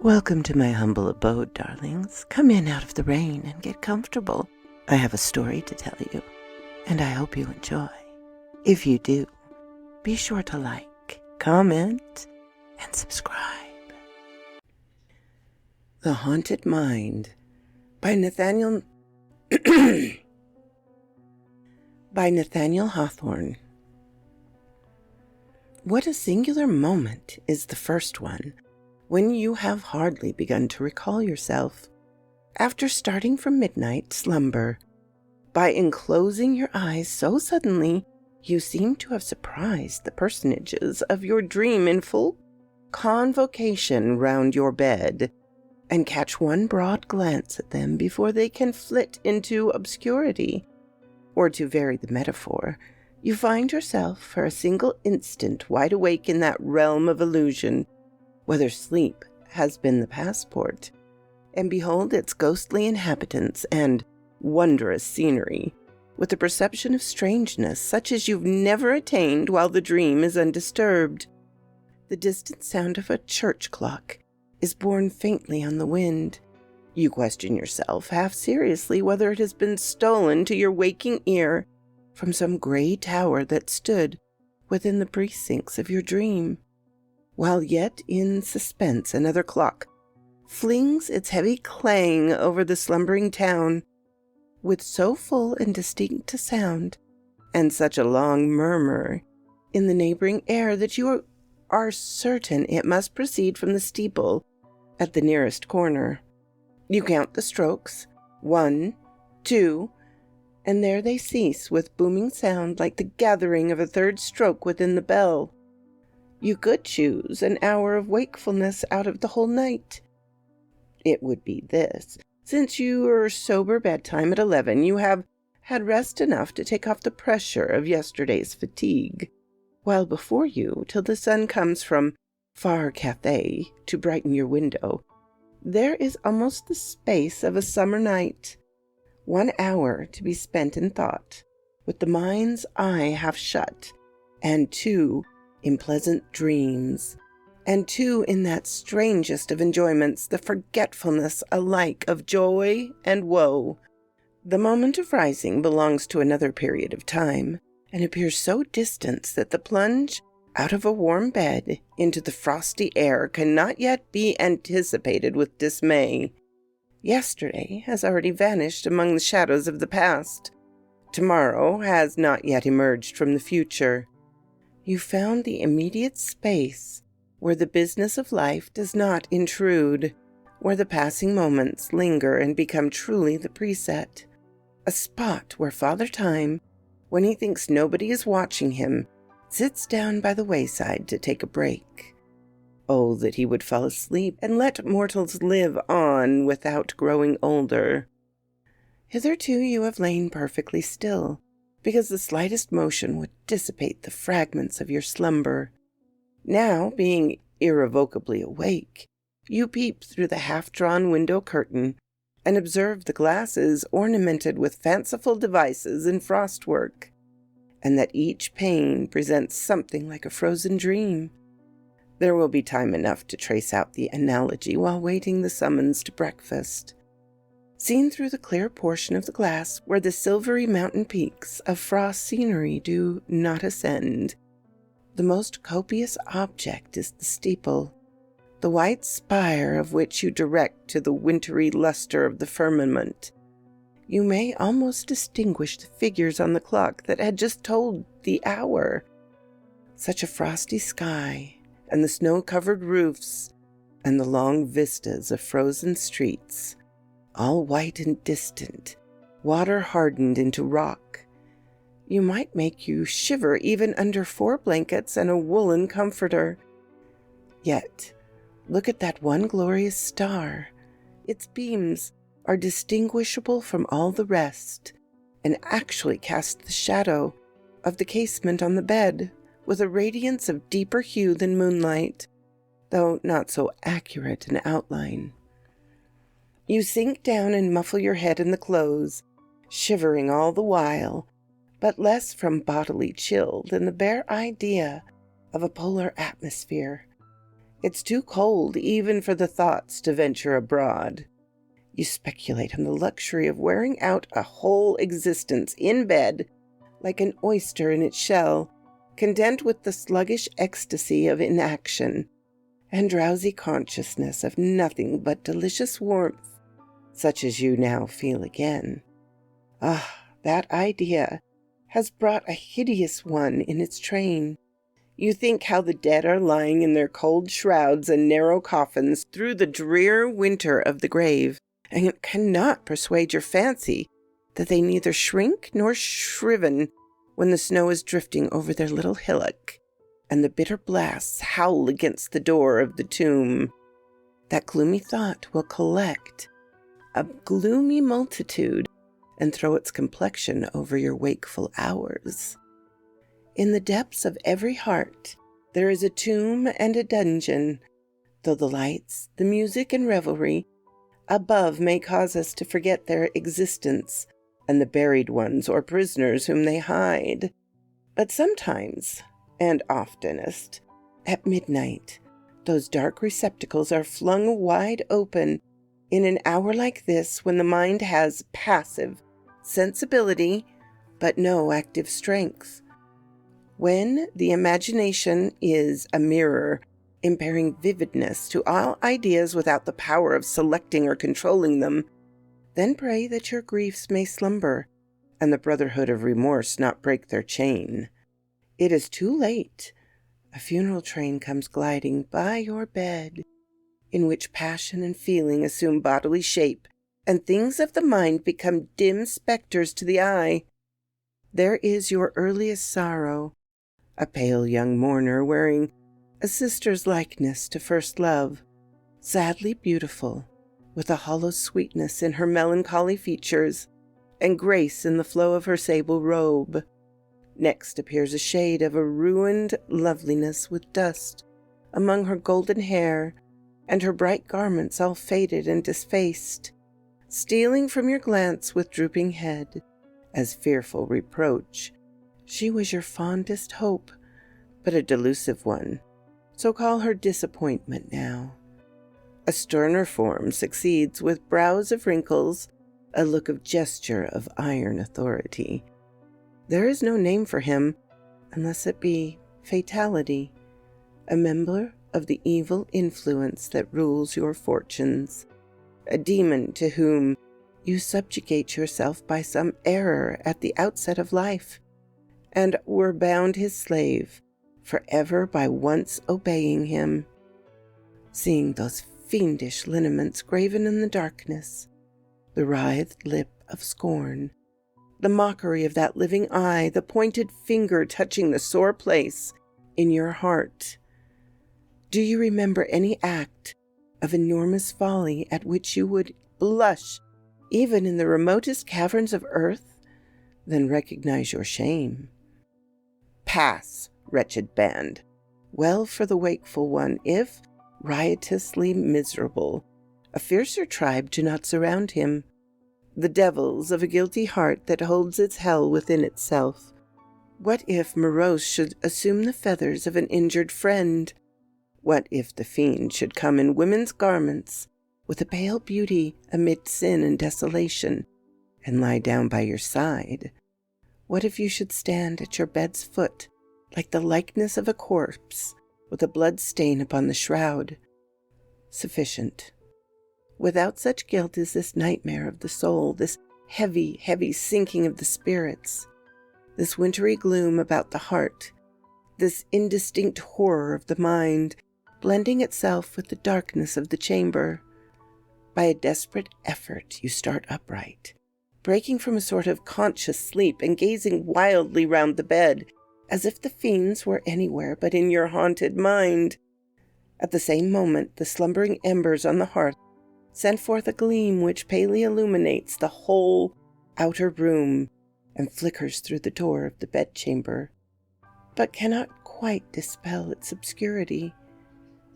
Welcome to my humble abode, darlings. Come in out of the rain and get comfortable. I have a story to tell you, and I hope you enjoy. If you do, be sure to like, comment, and subscribe. The Haunted Mind by Nathaniel Hawthorne. What a singular moment is the first one, when you have hardly begun to recall yourself, after starting from midnight slumber. By enclosing your eyes so suddenly, you seem to have surprised the personages of your dream in full convocation round your bed, and catch one broad glance at them before they can flit into obscurity. Or, to vary the metaphor, you find yourself for a single instant wide awake in that realm of illusion, whether sleep has been the passport, and behold its ghostly inhabitants and wondrous scenery, with a perception of strangeness such as you've never attained while the dream is undisturbed. The distant sound of a church clock is borne faintly on the wind. You question yourself, half seriously, whether it has been stolen to your waking ear from some gray tower that stood within the precincts of your dream. While yet in suspense, another clock flings its heavy clang over the slumbering town, with so full and distinct a sound, and such a long murmur in the neighboring air, that you are certain it must proceed from the steeple at the nearest corner. You count the strokes, 1, 2, and there they cease with booming sound like the gathering of a third stroke within the bell. You could choose an hour of wakefulness out of the whole night. It would be this: since your sober bedtime at 11, you have had rest enough to take off the pressure of yesterday's fatigue, while before you, till the sun comes from far Cathay to brighten your window, there is almost the space of a summer night. 1 hour to be spent in thought, with the mind's eye half shut, and 2 in pleasant dreams, and 2 in that strangest of enjoyments, the forgetfulness alike of joy and woe. The moment of rising belongs to another period of time, and appears so distant that the plunge out of a warm bed into the frosty air cannot yet be anticipated with dismay. Yesterday has already vanished among the shadows of the past. Tomorrow has not yet emerged from the future. You found the immediate space where the business of life does not intrude, where the passing moments linger and become truly the preset, a spot where Father Time, when he thinks nobody is watching him, sits down by the wayside to take a break. Oh, that he would fall asleep and let mortals live on without growing older. Hitherto you have lain perfectly still, because the slightest motion would dissipate the fragments of your slumber. Now, being irrevocably awake, you peep through the half-drawn window curtain and observe the glasses ornamented with fanciful devices in frostwork, and that each pane presents something like a frozen dream. There will be time enough to trace out the analogy while waiting the summons to breakfast. Seen through the clear portion of the glass where the silvery mountain peaks of frost scenery do not ascend, the most copious object is the steeple, the white spire of which you direct to the wintry luster of the firmament. You may almost distinguish the figures on the clock that had just told the hour. Such a frosty sky, and the snow-covered roofs, and the long vistas of frozen streets, all white and distant, water hardened into rock. You might make you shiver even under 4 blankets and a woolen comforter. Yet, look at that one glorious star. Its beams are distinguishable from all the rest, and actually cast the shadow of the casement on the bed with a radiance of deeper hue than moonlight, though not so accurate an outline. You sink down and muffle your head in the clothes, shivering all the while, but less from bodily chill than the bare idea of a polar atmosphere, It's too cold even for the thoughts to venture abroad. You speculate on the luxury of wearing out a whole existence in bed, like an oyster in its shell, content with the sluggish ecstasy of inaction, and drowsy consciousness of nothing but delicious warmth, such as you now feel again. Ah, that idea has brought a hideous one in its train. You think how the dead are lying in their cold shrouds and narrow coffins through the drear winter of the grave, and cannot persuade your fancy that they neither shrink nor shriven when the snow is drifting over their little hillock, and the bitter blasts howl against the door of the tomb. That gloomy thought will collect a gloomy multitude and throw its complexion over your wakeful hours. In the depths of every heart there is a tomb and a dungeon, though the lights, the music, and revelry above may cause us to forget their existence and the buried ones or prisoners whom they hide. But sometimes, and oftenest, at midnight, those dark receptacles are flung wide open in an hour like this, when the mind has passive sensibility but no active strength. When the imagination is a mirror, impairing vividness to all ideas without the power of selecting or controlling them, then pray that your griefs may slumber, and the brotherhood of remorse not break their chain. It is too late. A funeral train comes gliding by your bed, in which passion and feeling assume bodily shape, and things of the mind become dim spectres to the eye. There is your earliest sorrow, a pale young mourner wearing a sister's likeness to first love, sadly beautiful, with a hollow sweetness in her melancholy features, and grace in the flow of her sable robe. Next appears a shade of a ruined loveliness with dust among her golden hair, and her bright garments all faded and disfaced, stealing from your glance with drooping head, as fearful reproach. She was your fondest hope, but a delusive one, so call her disappointment now. A sterner form succeeds, with brows of wrinkles, a look of gesture of iron authority. There is no name for him, unless it be fatality, a member of the evil influence that rules your fortunes, a demon to whom you subjugate yourself by some error at the outset of life, and were bound his slave forever by once obeying him. Seeing those fiendish lineaments graven in the darkness, the writhed lip of scorn, the mockery of that living eye, the pointed finger touching the sore place in your heart, do you remember any act of enormous folly at which you would blush even in the remotest caverns of earth? Then recognize your shame. Pass, wretched band. Well for the wakeful one, if, riotously miserable, a fiercer tribe do not surround him, the devils of a guilty heart that holds its hell within itself. What if morose should assume the feathers of an injured friend? What if the fiend should come in women's garments, with a pale beauty amid sin and desolation, and lie down by your side? What if you should stand at your bed's foot, like the likeness of a corpse, with a blood stain upon the shroud? Sufficient. Without such guilt is this nightmare of the soul, this heavy, heavy sinking of the spirits, this wintry gloom about the heart, this indistinct horror of the mind, blending itself with the darkness of the chamber. By a desperate effort you start upright, breaking from a sort of conscious sleep and gazing wildly round the bed, as if the fiends were anywhere but in your haunted mind. At the same moment the slumbering embers on the hearth send forth a gleam which palely illuminates the whole outer room and flickers through the door of the bedchamber, but cannot quite dispel its obscurity.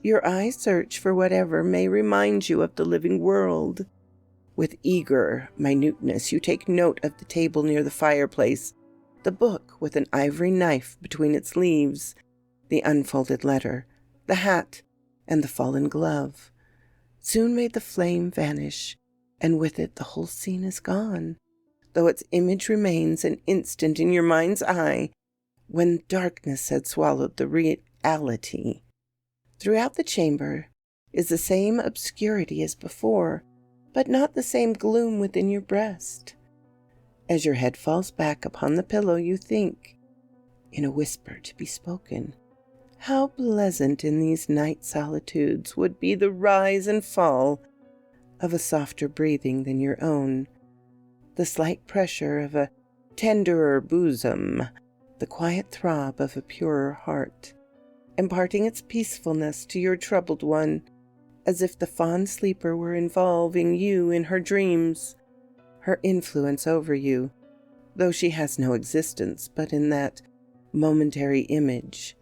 Your eyes search for whatever may remind you of the living world. With eager minuteness you take note of the table near the fireplace, the book with an ivory knife between its leaves, the unfolded letter, the hat, and the fallen glove soon made the flame vanish, and with it the whole scene is gone, though its image remains an instant in your mind's eye when darkness had swallowed the reality. Throughout the chamber is the same obscurity as before, but not the same gloom within your breast. As your head falls back upon the pillow, you think, in a whisper to be spoken, how pleasant in these night solitudes would be the rise and fall of a softer breathing than your own, the slight pressure of a tenderer bosom, the quiet throb of a purer heart, imparting its peacefulness to your troubled one, as if the fond sleeper were involving you in her dreams, her influence over you, though she has no existence but in that momentary image.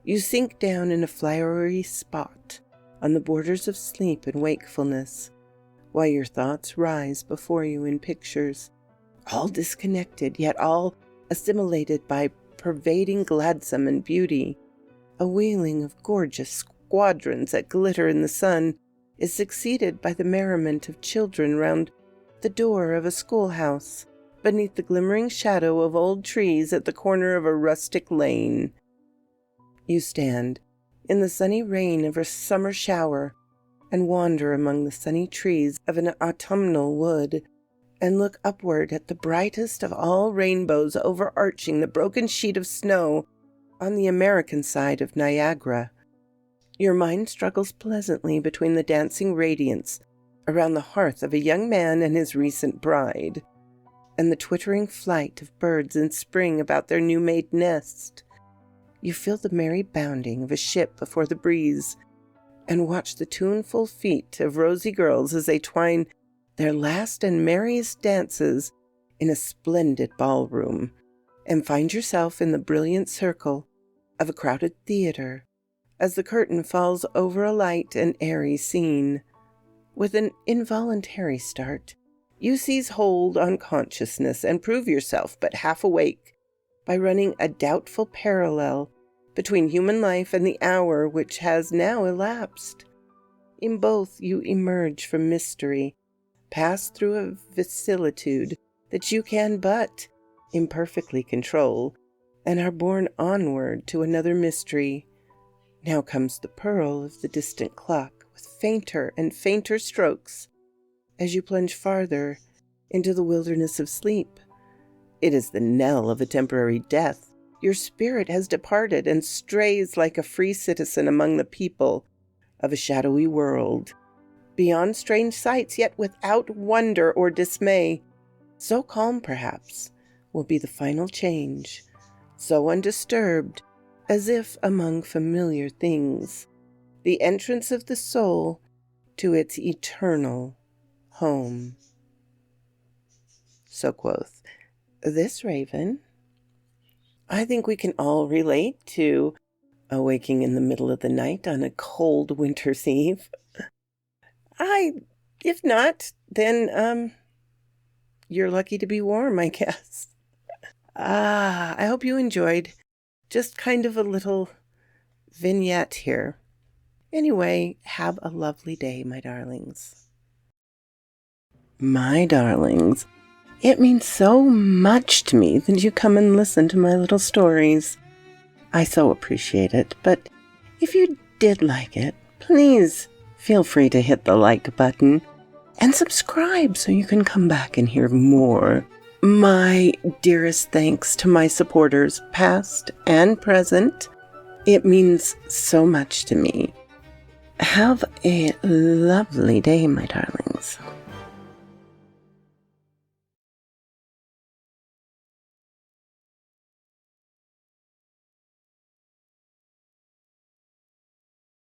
You sink down in a flowery spot on the borders of sleep and wakefulness, while your thoughts rise before you in pictures, all disconnected, yet all assimilated by pervading gladsome and beauty. A wheeling of gorgeous squadrons that glitter in the sun is succeeded by the merriment of children round the door of a schoolhouse, beneath the glimmering shadow of old trees at the corner of a rustic lane. You stand in the sunny rain of a summer shower and wander among the sunny trees of an autumnal wood, and look upward at the brightest of all rainbows overarching the broken sheet of snow on the American side of Niagara. Your mind struggles pleasantly between the dancing radiance around the hearth of a young man and his recent bride, and the twittering flight of birds in spring about their new-made nest. You feel the merry bounding of a ship before the breeze, and watch the tuneful feet of rosy girls as they twine their last and merriest dances in a splendid ballroom, and find yourself in the brilliant circle of a crowded theater as the curtain falls over a light and airy scene. With an involuntary start, you seize hold on consciousness and prove yourself but half awake by running a doubtful parallel between human life and the hour which has now elapsed. In both you emerge from mystery, pass through a vicissitude that you can but imperfectly control, and are borne onward to another mystery. Now comes the purl of the distant clock, with fainter and fainter strokes, as you plunge farther into the wilderness of sleep. It is the knell of a temporary death. Your spirit has departed and strays like a free citizen among the people of a shadowy world, beyond strange sights, yet without wonder or dismay. So calm, perhaps, will be the final change, so undisturbed, as if among familiar things, the entrance of the soul to its eternal home. So quoth this raven. I think we can all relate to awaking in the middle of the night on a cold winter's eve. If not, then, you're lucky to be warm, I guess. I hope you enjoyed just kind of a little vignette here. Anyway, have a lovely day, my darlings. My darlings, it means so much to me that you come and listen to my little stories. I so appreciate it, but if you did like it, please feel free to hit the like button and subscribe so you can come back and hear more. My dearest thanks to my supporters, past and present. It means so much to me. Have a lovely day, my darling.